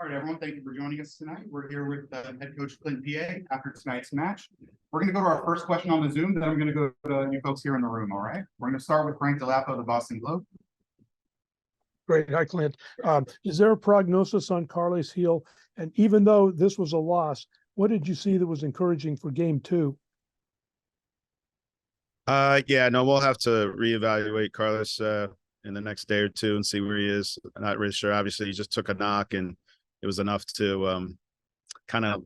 All right, everyone, thank you for joining us tonight. We're here with head coach Clint Peay after tonight's match. We're going to go to our first question on the Zoom, then I'm going to go to you folks here in the room, all right? We're going to start with Frank DeLapo of the Boston Globe. Great. Hi, Clint. Is there a prognosis on Carles Gil? And even though this was a loss, what did you see that was encouraging for game two? Yeah, no, we'll have to reevaluate Carles in the next day or two and see where he is. I'm not really sure. Obviously, he just took a knock and it was enough to kind of,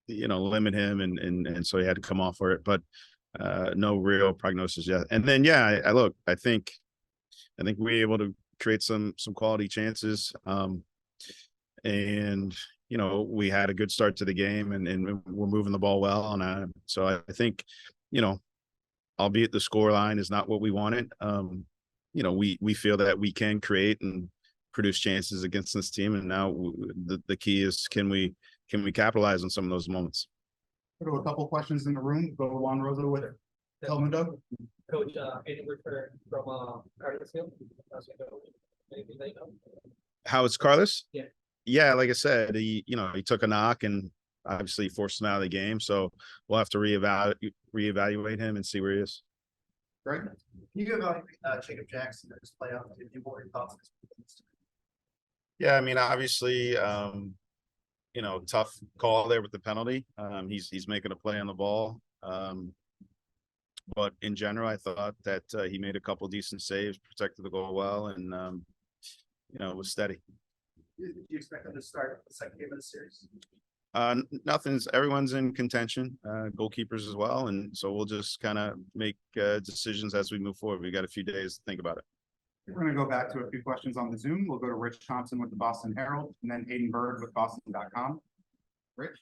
limit him. And so he had to come off for it, but no real prognosis yet. And then, yeah, I think we were able to create some quality chances. And, we had a good start to the game and we're moving the ball well. And so I think, albeit the score line is not what we wanted, we feel that we can create and produce chances against this team. And now the key is, can we capitalize on some of those moments? Go to a couple questions in the room. Go to Juan Rosa with it. Telmundo. Coach, any return from Carles Gil? Anything they know? How is Carles? Yeah. Yeah, like I said, he took a knock and obviously forced him out of the game. So we'll have to reevaluate him and see where he is. Greg? Can you evaluate Jacob Jackson and his playoff? What are your thoughts on this? Yeah, I mean, obviously, tough call there with the penalty. He's making a play on the ball. But in general, I thought that he made a couple decent saves, protected the goal well, and was steady. Do you expect them to start the second game of the series? Everyone's in contention, goalkeepers as well, and so we'll just kind of make decisions as we move forward. We got a few days to think about it. We're going to go back to a few questions on the Zoom. We'll go to Rich Thompson with the Boston Herald, and then Hayden Bird with Boston.com. Rich?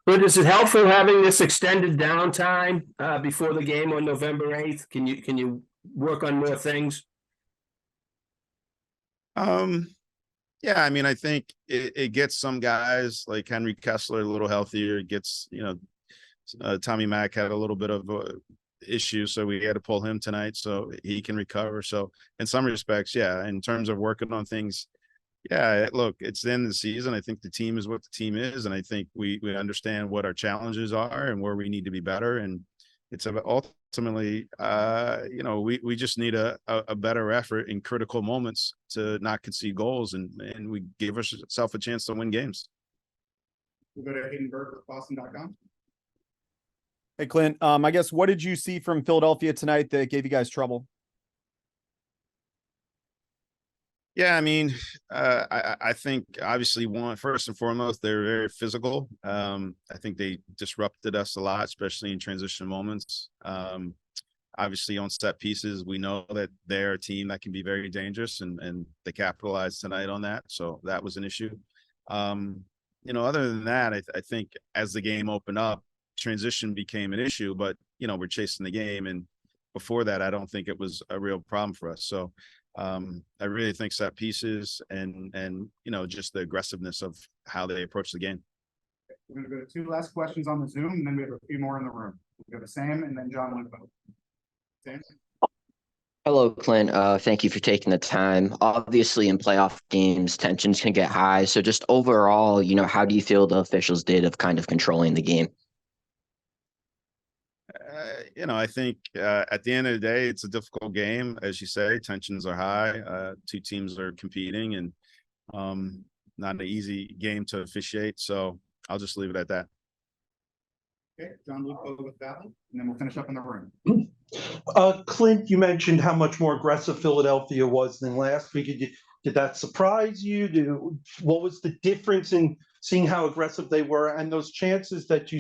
But is it helpful having this extended downtime before the game on November 8th? Can you work on more things? Yeah, I mean, I think it gets some guys like Henry Kessler a little healthier. It gets, Tommy Mack had a little bit of issue, so we had to pull him tonight so he can recover. So in some respects, yeah, in terms of working on things, yeah, look, it's the end of the season. I think the team is what the team is, and I think we understand what our challenges are and where we need to be better. And it's about ultimately, we just need a better effort in critical moments to not concede goals, and we give ourselves a chance to win games. We'll go to Hayden Bird with Boston.com. Hey, Clint, I guess, what did you see from Philadelphia tonight that gave you guys trouble? Yeah, I mean, I think obviously first and foremost, they're very physical. I think they disrupted us a lot, especially in transition moments. Obviously on set pieces, we know that they're a team that can be very dangerous, and they capitalized tonight on that. So that was an issue. Other than that, I think as the game opened up, transition became an issue, but we're chasing the game. And before that, I don't think it was a real problem for us. So I really think set pieces and just the aggressiveness of how they approach the game. We're going to go to two last questions on the Zoom, and then we have a few more in the room. We'll go to Sam and then John Lupo. Sam? Hello, Clint. Thank you for taking the time. Obviously, in playoff games, tensions can get high. So just overall, how do you feel the officials did of kind of controlling the game? I think at the end of the day, it's a difficult game. As you say, tensions are high. Two teams are competing, and not an easy game to officiate. So I'll just leave it at that. Okay, John Lupo with Valley, and then we'll finish up in the room. Clint, you mentioned how much more aggressive Philadelphia was than last week. Did that surprise you? What was the difference in seeing how aggressive they were and those chances that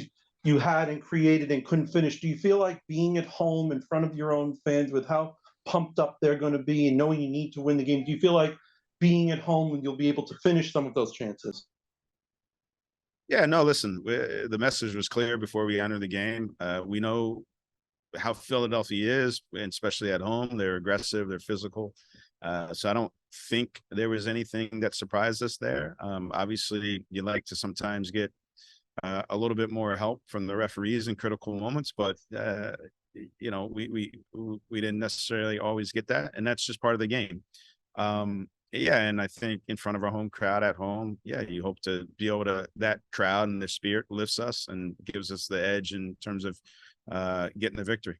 you had and created and couldn't finish? Do you feel like being at home in front of your own fans with how pumped up they're going to be and knowing you need to win the game, do you feel like being at home and you'll be able to finish some of those chances? Yeah, no, listen, the message was clear before we entered the game. We know how Philadelphia is, and especially at home. They're aggressive, they're physical. So I don't think there was anything that surprised us there. Obviously, you like to sometimes get a little bit more help from the referees in critical moments, but we didn't necessarily always get that, and that's just part of the game. Yeah, and I think in front of our home crowd at home, yeah, you hope to be able to, that crowd and their spirit lifts us and gives us the edge in terms of getting the victory.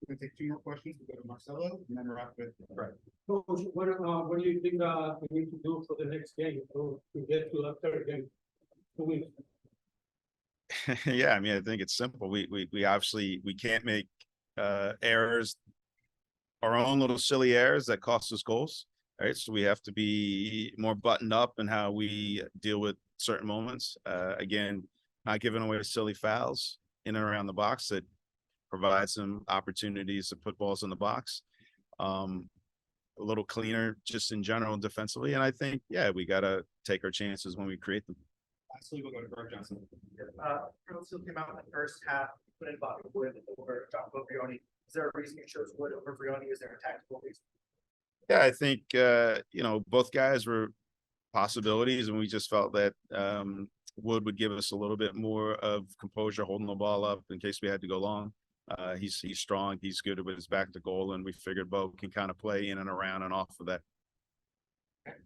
We're gonna take two more questions. We'll go to Marcelo and then wrap with Fred. Coach, what do you think we need to do for the next game to get to the third game? To win? Yeah, I mean, I think it's simple. We obviously, we can't make errors, our own little silly errors that cost us goals. Right. So we have to be more buttoned up in how we deal with certain moments. Again, not giving away silly fouls in and around the box that provide some opportunities to put balls in the box. A little cleaner just in general defensively. And I think, yeah, we got to take our chances when we create them. Lastly, we'll go to Greg Johnson. Carles Gil came out in the first half, put in Bobby Wood over John Brioni. Is there a reason you chose Wood over Brioni? Is there a tactical reason? Yeah, I think, you know, both guys were possibilities, and we just felt that Wood would give us a little bit more of composure holding the ball up in case we had to go long. He's strong, he's good with his back to goal, and we figured Bo can kind of play in and around and off of that